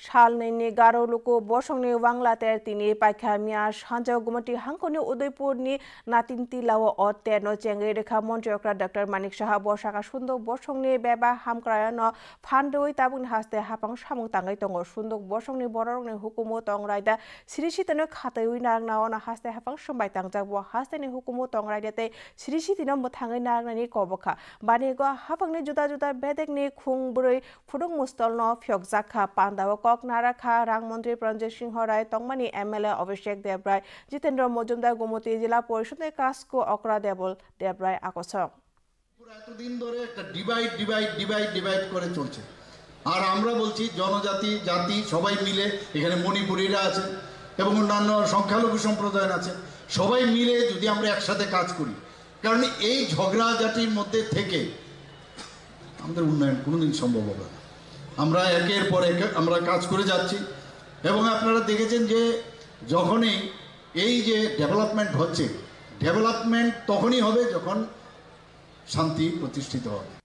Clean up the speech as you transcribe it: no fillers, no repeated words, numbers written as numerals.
सालनैनि गारो लुको बसंनि वांलातेर तिनि पाइखा मिया सानजाव गुमति हांखनि उदयपुरनि नातिनतिलाव अतेनो चेंगे रेखा मन्त्रियक्रा डॉक्टर मानिक साहा बसाका सुन्दक बसंनि बेबा हामक्रायानो फानदोइ ताबुनि हास्ते हापां सामुं तांगाइ तंगो सुन्दक बसंनि बररंनि हुकुमो तंरायदा सिरिसितनो खातैउइ नारनावना हास्ते हापां समबाय तांजाबो हास्तेनि हुकुमो तंरायदाते सिरिसितनो मोथाङै नारनायनि कबखा बानिगो हापांनि जुदा जुदा बेदेकनि खुंब्रै फुदुं मुस्तलनो फ्यकजाखा पान्दाव कक नाराखा रां मंत्री प्रंजय सिंह राय तंगमानी एमएलए अभिषेक देवराय जितेंद्र मजुमदार गुमती जिला परिषद कास्को अकरा देवराय আকর্ষক এতদিন ধরে একটা ডিভাইড করে চলছে আর আমরা বলছি জনজাতি জাতি সবাই মিলে এখানে মণিপুরীরা আছে এবং অন্যান্য সংখ্যালঘু সম্প্রদায় আছে সবাই মিলে যদি আমরা একসাথে কাজ করি কারণ এই ঝগড়াঝাটির মধ্যে থেকে আমাদের উন্নয়ন কোনোদিন সম্ভব হবে না আমরা একের পর এক আমরা কাজ করে যাচ্ছি এবং আপনারা দেখেছেন যে যখনই এই যে ডেভেলপমেন্ট হচ্ছে ডেভেলপমেন্ট তখনই হবে যখন শান্তি প্রতিষ্ঠিত হবে।